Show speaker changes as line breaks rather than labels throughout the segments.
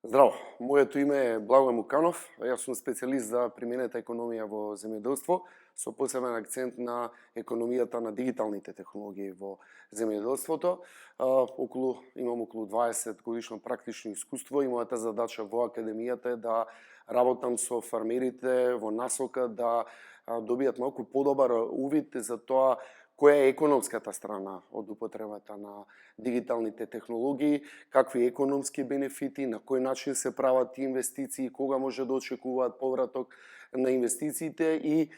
Здраво, моето име е Благој Муканов, јас сум специјалист за применета економија во земјоделство, со посебен акцент на економијата на дигиталните технологии во земјоделството. Имам околу 20 годишно практично искуство и мојата задача во академијата е да работам со фармерите во насока да добијат малку подобар увид за тоа која е економската страна од употребата на дигиталните технологии, какви економски бенефити, на кој начин се прават инвестиции, кога може да очекуваат повраток на инвестициите и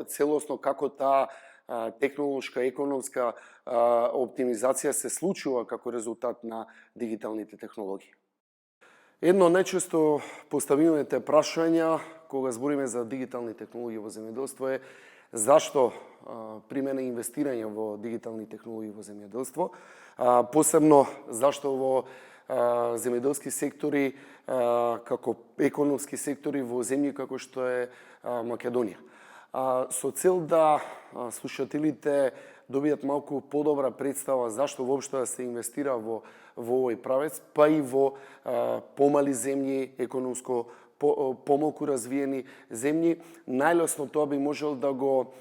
целосно како таа технолошка, економска оптимизација се случува како резултат на дигиталните технологии. Едно најчесто поставимите прашања кога збориме за дигитални технологии во земјоделство е зашто примена инвестирање во дигитални технологии во земјоделство, посебно зашто во земјоделски сектори како економски сектори во земји како што е Македонија. Со цел да слушателите добијат малку подобра представа зашто воопшто да се инвестира во овој правец, па и во помали земји, економско помалку развиени земји, најлесно тоа би можел да го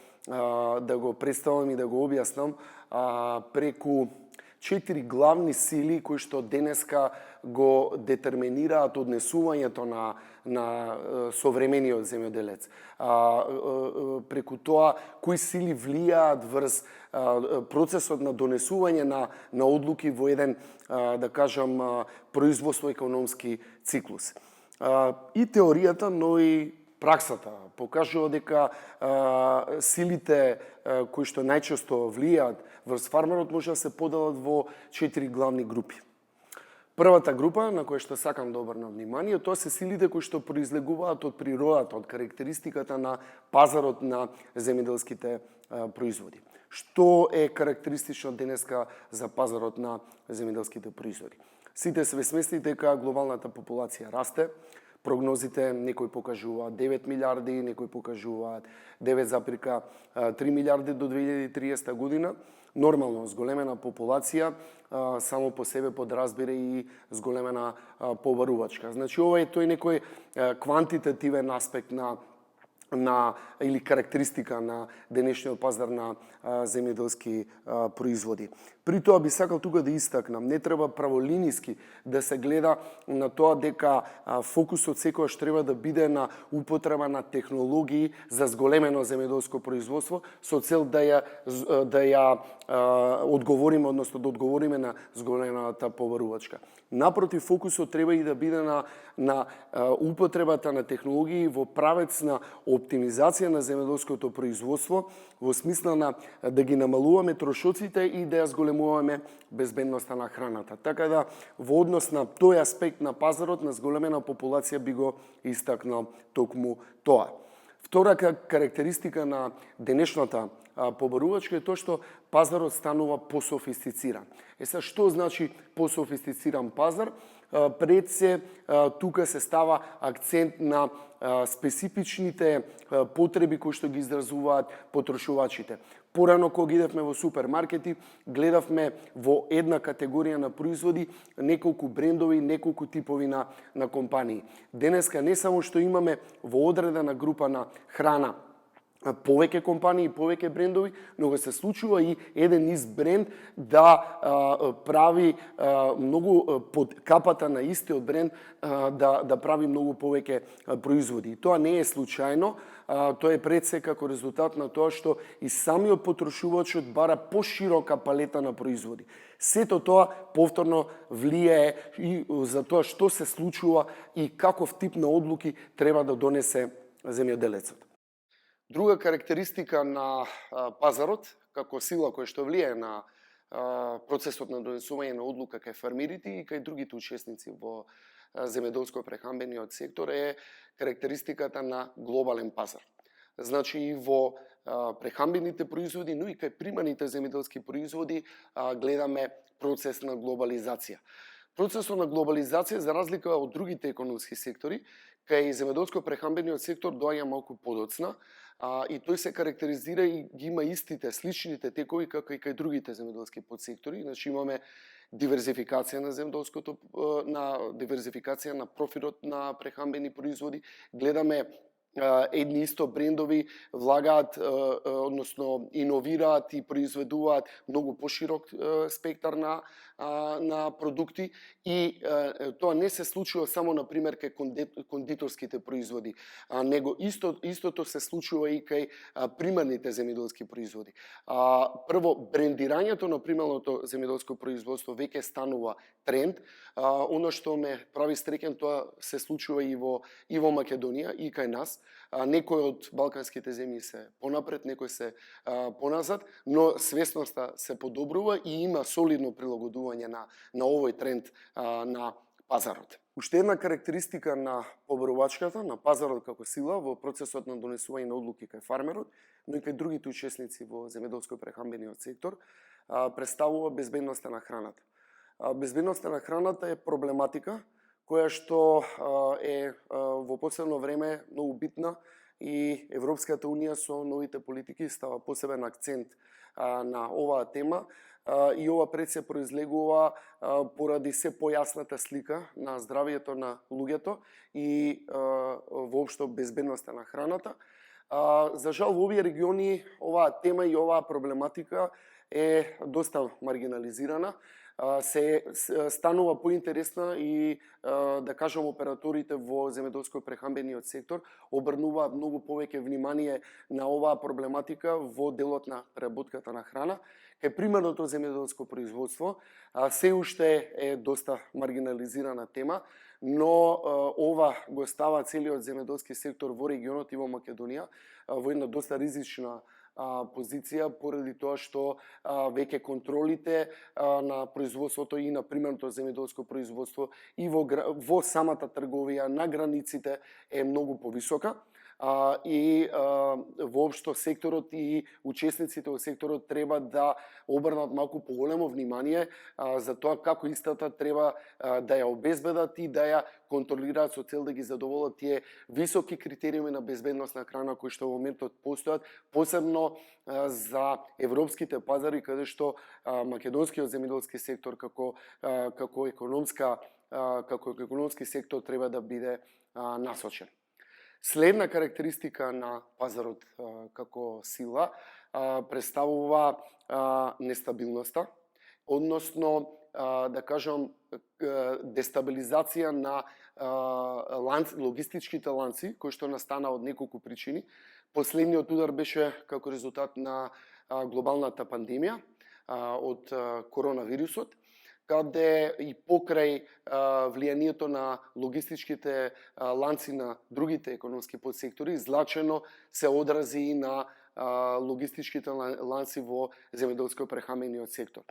представам и да го објаснам преку 4 главни сили кои што денеска го детерминираат однесувањето на современиот земјоделец. Преку тоа кои сили влијаат врз процесот на донесување на одлуки во еден, да кажам, производство-економски циклус. И теоријата, но и праксата покажува дека силите кои што најчесто влијаат врз фармерот може да се поделат во 4 главни групи. Првата група на која што сакам да обрнам внимание, тоа се силите кои што произлегуваат од природата, од карактеристиката на пазарот на земјоделските производи. Што е карактеристично денеска за пазарот на земјоделските производи? Сите се свесни дека глобалната популација расте. Прогнозите некои покажуваат 9 милиарди, некои покажуваат 9,3 милиарди до 2030 година. Нормално, зголемена популација само по себе подразбира и зголемена побарувачка. Значи, ова е тој некој квантитативен аспект или карактеристика на денешниот пазар на земјоделски производи. При тоа би сакал тука да истакнам, не треба праволиниски да се гледа на тоа дека фокусот секогаш треба да биде на употреба на технологии за зголемено земјоделско производство со цел да ја одговориме, односно да одговориме на зголемената побарувачка. Напротив, фокусот треба и да биде на употребата на технологии во правец на оптимизација на земјоделското производство, во смисла на да ги намалуваме трошоците и да ја зголемуваме безбедноста на храната. Така да, во однос на тој аспект на пазарот, на зголемена популација би го истакнал токму тоа. Втора карактеристика на денешната побарувачка е тоа што пазарот станува пософистициран. Сега, што значи пософистициран пазар? Пред се, тука се става акцент на специфичните потреби кои што ги изразуваат потрошувачите. Порано, кога идевме во супермаркети, гледавме во една категорија на производи неколку брендови, неколку типови на компании. Денеска не само што имаме во одредена група на храна повеќе компании, повеќе брендови, но се случува и еден ист бренд да прави многу под капата на истиот бренд да прави многу повеќе производи. И тоа не е случајно, тоа е пред се како резултат на тоа што и самиот потрошувачот бара поширока палета на производи. Сето тоа повторно влијае и за тоа што се случува и каков тип на одлуки треба да донесе земјоделецот. Друга карактеристика на пазарот, како сила која што влијае на процесот на донесување на одлука кај фармерите и кај другите учесници во земјоделско-прехранбениот сектор е карактеристиката на глобален пазар. Значи и во прехранбените производи, но и кај приманите земјоделски производи гледаме процес на глобализација. Процесот на глобализација, за разлика од другите економски сектори, кај земјоделско-прехранбениот сектор доаѓа малку подоцна, и тој се карактеризира и ги има истите, сличните текови како и кај другите земјоделски подсектори. Значи имаме диверзификација на земјоделското, на диверзификација на профитот на прехранбени производи, гледаме едни исто брендови влагаат, односно иновираат и произведуваат многу поширок спектар на продукти и тоа не се случува само на пример кај кондиторските производи, него истото се случува и кај примерните земјоделски производи. Прво, брендирањето на примерното земјоделско производство веќе станува тренд. Оно што ме прави среќен, тоа се случува и во Македонија и кај нас. Некои од балканските земји се понапред, некои се поназад, но свесноста се подобрува и има солидно прилагодување на овој тренд на пазарот. Уште една карактеристика на побарувачката, на пазарот како сила во процесот на донесување на одлуки кај фармерот, но и кај другите учесници во земјоделско-прехранбениот сектор, представува безбедноста на храната. Безбедноста на храната е проблематика која што е во последно време многу битна и Европската Унија со новите политики става посебен акцент на оваа тема и ова пред се произлегува поради се појасната слика на здравието на луѓето и воопшто безбедноста на храната. За жал во овие региони оваа тема и оваа проблематика е доста маргинализирана, се станува поинтересна и да кажам операторите во земјоделско-прехранбениот сектор обрнуваат многу повеќе внимание на оваа проблематика во делот на преработката на храна. Кај примерното земјоделско производство се уште е доста маргинализирана тема, но ова го става целиот земјоделски сектор во регионот и во Македонија во една доста ризична позиција поради тоа што веќе контролите на производството и на примерното земјоделско производство и во самата трговија на границите е многу повисока. И воопшто секторот и учесниците во секторот треба да обрнат малку поголемо внимание за тоа како истата треба да ја обезбедат и да ја контролираат со цел да ги задоволат тие високи критериуми на безбедност на храна кои што во моментот постојат, посебно за европските пазари каде што македонскиот земјоделски сектор како економски сектор треба да биде насочен. Следна карактеристика на пазарот како сила представува нестабилноста, односно да кажам дестабилизација на логистичките ланци кои што настана од неколку причини. Последниот удар беше како резултат на глобалната пандемија од коронавирусот, каде и покрај влијанието на логистичките ланци на другите економски подсектори, злачено се одрази и на логистичките ланци во земјоделско-прехранбениот сектор.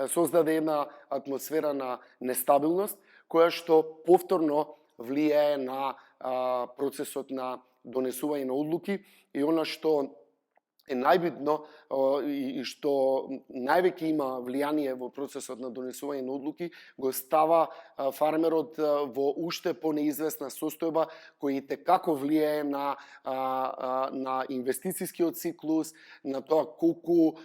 Создаде една атмосфера на нестабилност, која што повторно влијае на процесот на донесување на одлуки и она што е најбитно и што највеќе има влијание во процесот на донесување на одлуки, го става фармерот во уште понеизвестна состојба кој итекако влијае на инвестицијскиот циклус, на тоа колку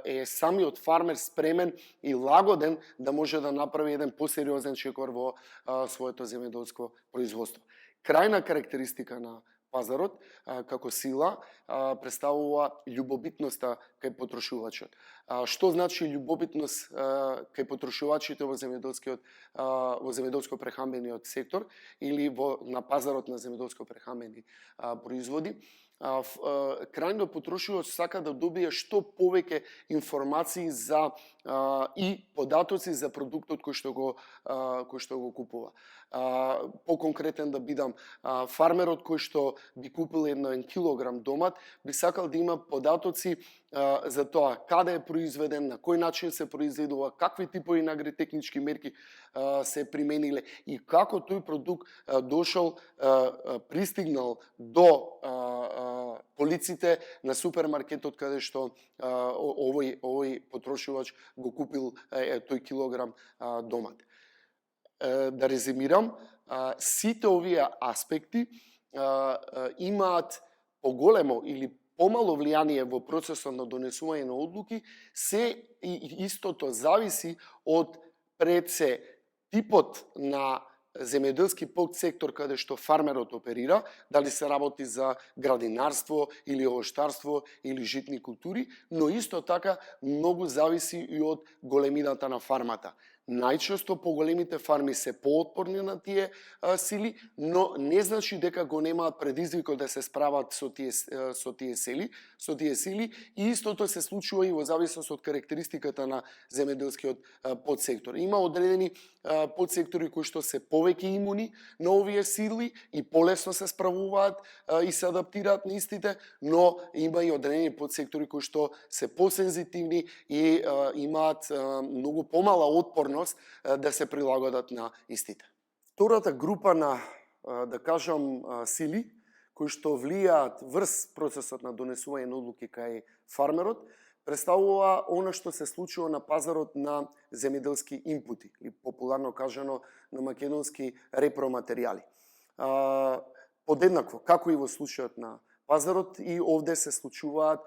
е самиот фармер спремен и лагоден да може да направи еден посериозен чекор во своето земјоделско производство. Крајна карактеристика на пазарот како сила представува љубобитноста кај потрошувачот. Што значи љубобитност кај потрошувачите во земјоделско-прехранбениот сектор или на пазарот на земјоделско-прехранбени производи? Крајно потрошувач сака да добие што повеќе информации и податоци за продуктот кој што го купува. Поконкретен да бидам, фармерот кој што би купил еден килограм домат, би сакал да има податоци за тоа каде е произведен, на кој начин се произведува, какви типови на агротехнички мерки се примениле и како тој продукт пристигнал до полиците на супермаркетот каде што овој потрошувач го купил тој килограм домат. Да резимирам, сите овие аспекти имаат поголемо или помало влијание во процесот на донесување на одлуки, се и истото зависи од пред се типот на земјоделски подсектор каде што фармерот оперира, дали се работи за градинарство или овоштарство или житни култури, но исто така многу зависи и од големината на фармата. Најчесто поголемите фарми се поотпорни на тие сили, но не значи дека го немаат предизвикот да се справат со тие сили, и истото се случува и во зависност од карактеристиката на земјоделскиот подсектор. Има одредени подсектори кои што се повеќе имуни на овие сили и полесно се справуваат и се адаптираат на истите, но има и одредени подсектори кои што се посензитивни и имаат многу помала отпорност да се прилагодат на истите. Втората група на, да кажам, сили кои што влијаат врз процесот на донесување на одлуки кај фармерот, представува она што се случува на пазарот на земјоделски инпути, или популарно кажано на македонски репроматеријали. Подеднакво, како и во случајот на пазарот, и овде се случуваат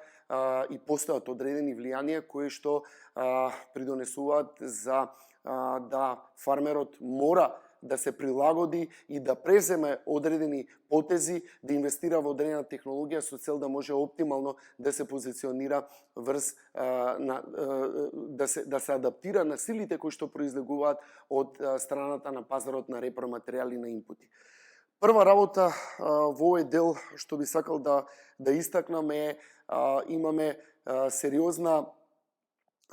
и постојат одредени влијанија кои што придонесуваат за да фармерот мора да се прилагоди и да преземе одредени потези, да инвестира во одредена технологија со цел да може оптимално да се позиционира врз да се адаптира на силите кои што произлегуваат од страната на пазарот на репроматеријали на инпути. Прва работа во овој дел што би сакал да истакнам е имаме сериозна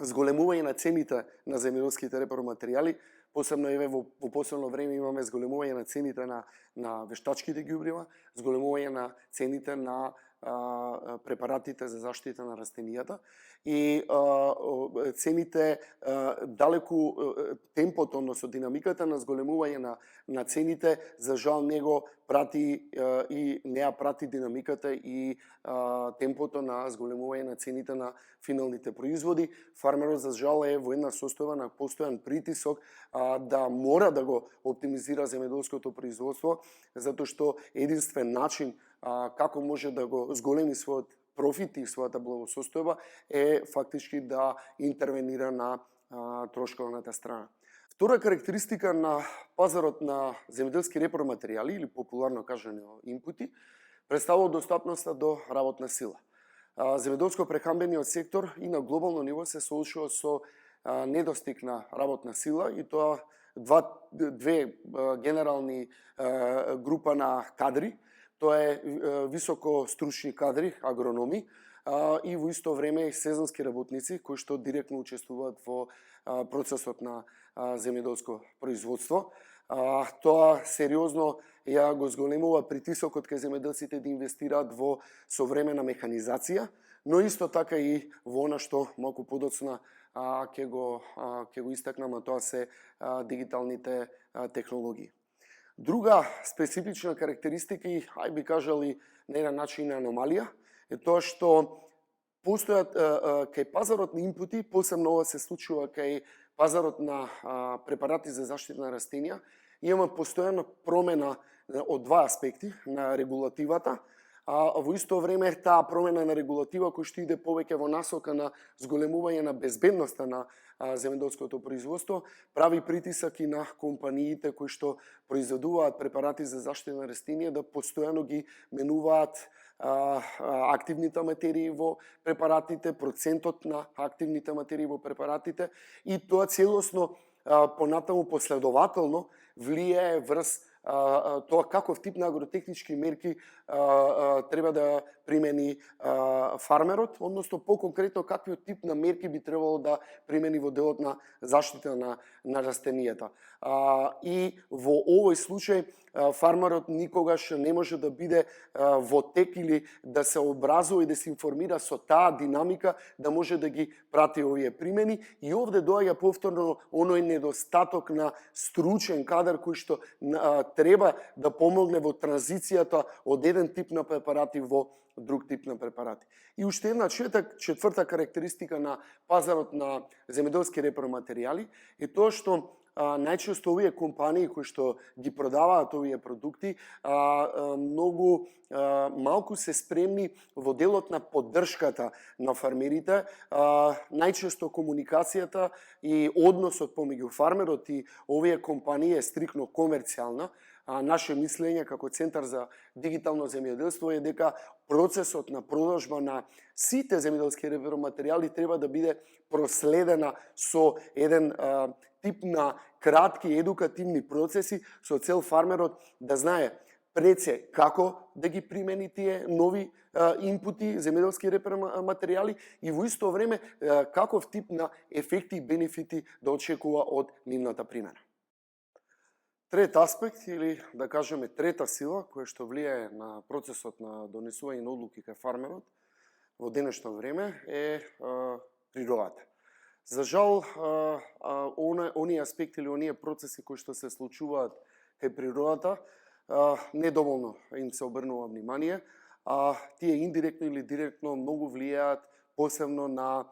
зголемување на цените на земјоделските репроматеријали, посебно еве во последно време имаме зголемување на цените на вештачките ѓубрива, зголемување на цените на препаратите за заштита на растенијата и цените далеку темпото, односно динамиката на зголемување на цените, за жал не го прати и не ја прати динамиката и темпото на зголемување на цените на финалните производи. Фармерот за жал е во една состојба на постојан притисок да мора да го оптимизира земјоделското производство, затоа што единствен начин како може да го зголеми својот профит и својата благосостојба е фактички да интервенира на трошковната страна. Втора карактеристика на пазарот на земјоделски репроматеријали или популарно кажани инпути представува достапноста до работна сила. Земјоделско-прехранбениот сектор и на глобално ниво се соочува со недостиг на работна сила, и тоа две генерални група на кадри. Тоа е високо стручни кадри, агрономи, и во исто време сезонски работници кои што директно учествуваат во процесот на земјоделско производство. Тоа сериозно ја го зголемува притисокот кај земјоделците да инвестираат во современа механизација, но исто така и во она што малку подоцна ќе го истакнам, а тоа се дигиталните технологии. Друга специфична карактеристика и, би кажали, на еден начин аномалија, е тоа што постојат кај пазарот на инпути, посебно ова се случува кај пазарот на препарати за заштита на растенија, имаме постојана промена од два аспекти на регулативата, во исто време таа промена на регулатива кој што иде повеќе во насока на зголемување на безбедноста на земјоделското производство, прави притисак и на компаниите кои што произведуваат препарати за заштита на растенија да постојано ги менуваат активните материи во препаратите, процентот на активните материи во препаратите, и тоа целосно понатаму последователно влијае врз тоа каков тип на агротехнички мерки треба да примени фармерот, односно по-конкретно каквиот тип на мерки би требало да примени во делот на заштита на растенијата. И во овој случај фармерот никогаш не може да биде во тек или да се образува и да се информира со таа динамика да може да ги прати овие примени, и овде доаѓа повторно оној недостаток на стручен кадар кој што треба да помогне во транзицијата од еден тип на препарати во друг тип на препарати. И уште една четврта карактеристика на пазарот на земјоделски репроматеријали е тоа што најчесто овие компании кои што ги продаваат овие продукти многу малку се спремни во делот на поддршката на фармерите. Најчесто комуникацијата и односот помеѓу фармерот и овие компании е стрикно комерцијална. Наше мислење како Центар за дигитално земјоделство е дека процесот на продажба на сите земјоделски репроматеријали треба да биде проследена со еден тип на кратки едукативни процеси со цел фармерот да знае пред се како да ги примени тие нови инпути, земјоделски репроматеријали и во исто време каков тип на ефекти и бенефити да очекува од нивната примена. Трет аспект, или да кажеме трета сила, која што влијае на процесот на донесување на одлуки кај фармерот во денешно време е природата. За жал, оние аспекти или оние процеси кои што се случуваат кај природата, недоволно им се обрнува внимание, а тие индиректно или директно многу влијаат посебно на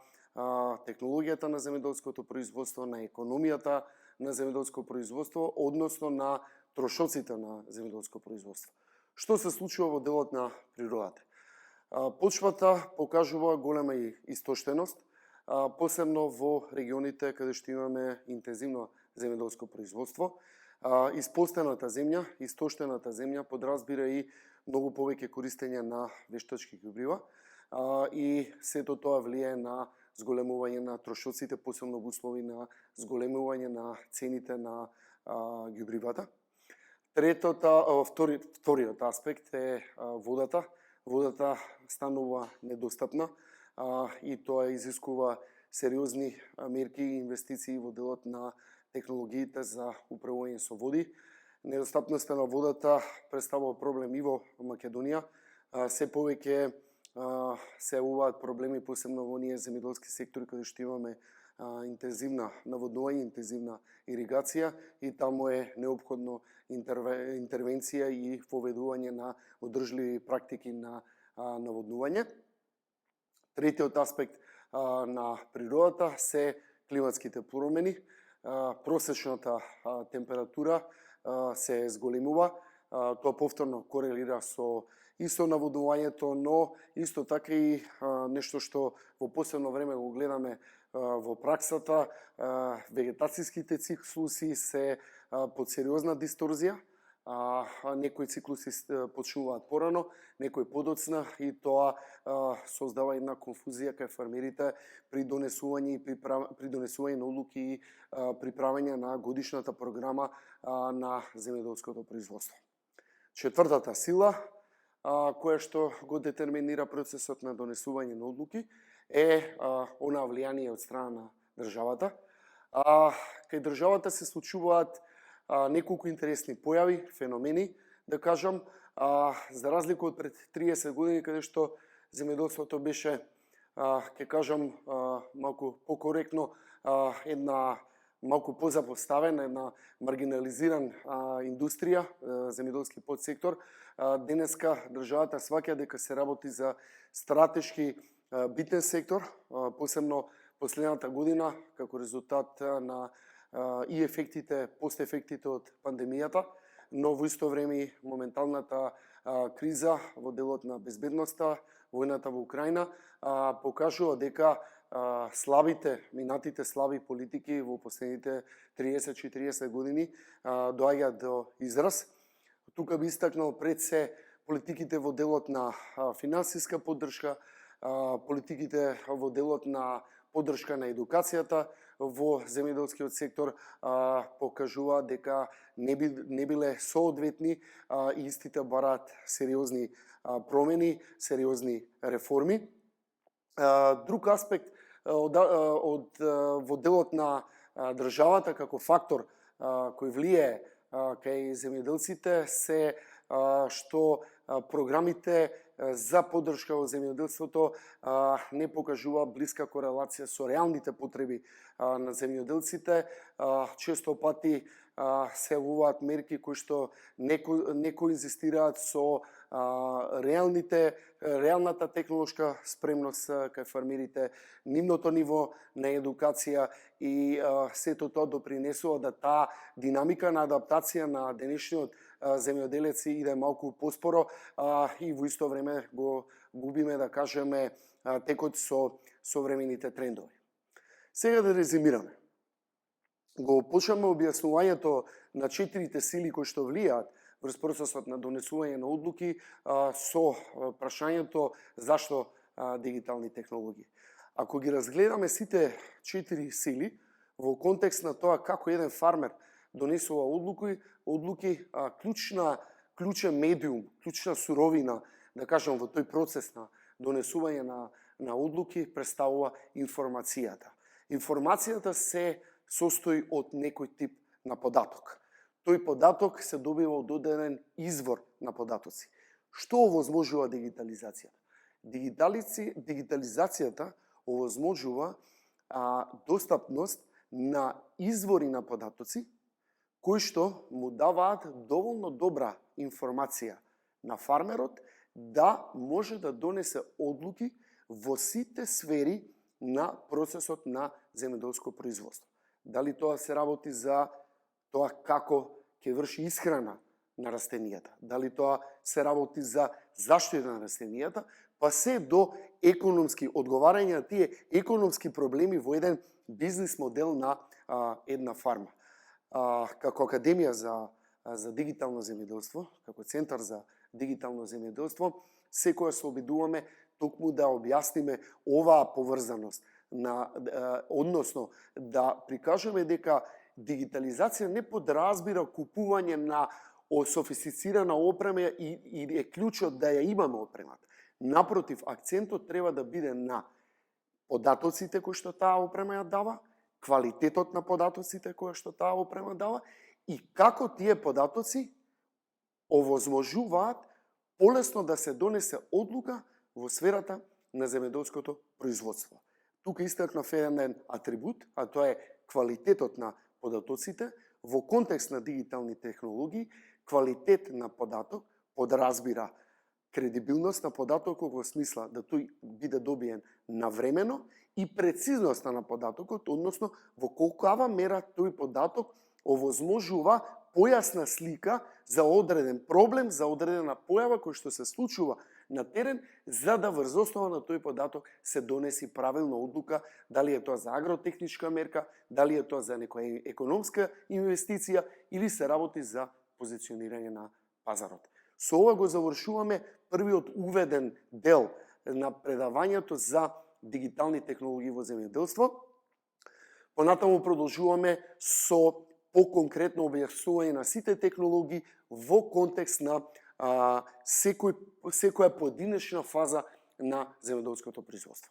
технологијата на земјоделското производство, на економијата на земјоделско производство, односно на трошоците на земјоделско производство. Што се случува во делот на природата? Почвата покажува голема истоштеност, посебно во регионите каде што имаме интензивно земјоделско производство. Испостената земја, истоштената земја подразбира и многу повеќе користење на вештачки ѓубрива и сето тоа влијае на зголемување на трошоците, посебно во услови на зголемување на цените на ѓубривата. Вториот аспект е водата. Водата станува недостапна и тоа изискува сериозни мерки и инвестиции во делот на технологиите за управување со води. Недостапноста на водата представува проблем и во Македонија. Се повеќе се јавуваат проблеми посебно во оние земјоделски сектори каде што имаме интензивна наводнување, интензивна иригација и таму е неопходно интервенција и воведување на одржливи практики на наводнување. Третиот аспект на природата се климатските промени. Просечната температура се зголемува. Тоа повторно корелира со наводнувањето, но исто така и нешто што во посебно време го гледаме во праксата, вегетацијските циклуси се под сериозна дисторзија. Некои циклуси почнуваат порано, некои подоцна и тоа создава една конфузија кај фармерите при донесување на одлуки и приправање на годишната програма на земјоделското производство. Четвртата сила која што го детерминира процесот на донесување на одлуки е онаа влијание од страна на државата. Кај државата се случуваат неколку интересни појави, феномени, да кажам, за разлика од пред 30 години, каде што земјоделството беше, ќе кажам, малку покоректно, една малку позапоставена, една маргинализиран индустрија, земјоделски подсектор. Денеска државата сваќа дека се работи за стратешки битен сектор, посебно последната година, како резултат на и постефектите од пандемијата, но во исто време моменталната криза во делот на безбедноста, војната во Украина, покажува дека минатите слаби политики во последните 30-40 години доаѓаат до израз. Тука би истакнал пред се политиките во делот на финансиска поддршка, политиките во делот на поддршка на едукацијата во земјоделскиот сектор покажува дека не биле соодветни и истите бараат сериозни промени, сериозни реформи. Друг аспект во делот на државата како фактор кој влијае кај земјоделците се што програмите за поддршка во земјоделството не покажува блиска корелација со реалните потреби на земјоделците. Често пати се јавуваат мерки кои што не коинзистираат со реалната технолошка спремност кај фармерите, нивното ниво на едукација и сето тоа допринесува да таа динамика на адаптација на денешниот земјоделец иде малку поспоро и во исто време го губиме, да кажеме, текот со современите трендови. Сега да резимираме. Го почнеме објаснувањето на 4 сили кои што влијаат врз процесот на донесување на одлуки со прашањето зашто дигитални технологии. Ако ги разгледаме сите 4 сили во контекст на тоа како еден фармер донесува одлуки, клучен медиум, клучна суровина, да кажам, во тој процес на донесување на одлуки представува информацијата. Информацијата се состои од некој тип на податок. Тој податок се добива од одреден извор на податоци. Што овозможува дигитализацијата? Дигитализацијата овозможува достапност на извори на податоци кои што му даваат доволно добра информација на фармерот да може да донесе одлуки во сите сфери на процесот на земјоделско производство. Дали тоа се работи за тоа како ќе врши исхрана на растенијата, дали тоа се работи за заштита на растенијата, па се до економски одговарање на тие економски проблеми во еден бизнис модел на една фарма. Како Академија за дигитално земјоделство, како Центар за дигитално земјоделство, секоја се обидуваме токму да објасниме оваа поврзаност, односно да прикажеме дека дигитализација не подразбира купување на софистицирана опрема и е клучот да ја имаме опремата. Напротив, акцентот треба да биде на податоците кои што таа опрема ја дава, квалитетот на податоците кои што таа опрема дава и како тие податоци овозможуваат полесно да се донесе одлука во сферата на земјоделското производство. Тука истакнав еден атрибут, а тоа е квалитетот на податоците во контекст на дигитални технологии. Квалитет на податок подразбира кредибилност на податокот во смисла да тој биде добиен навремено и прецизноста на податокот, односно во колкава мера тој податок овозможува појасна слика за одреден проблем, за одредена појава која што се случува на терен, за да врз основа на тој податок се донеси правилна одлука, дали е тоа за агротехничка мерка, дали е тоа за некоја економска инвестиција или се работи за позиционирање на пазарот. Со ова го завршуваме првиот уведен дел на предавањето за дигитални технологии во земјоделство. Понатаму продолжуваме со поконкретно објаснување на сите технологии во контекст на секоја поединечна фаза на земјоделското производство.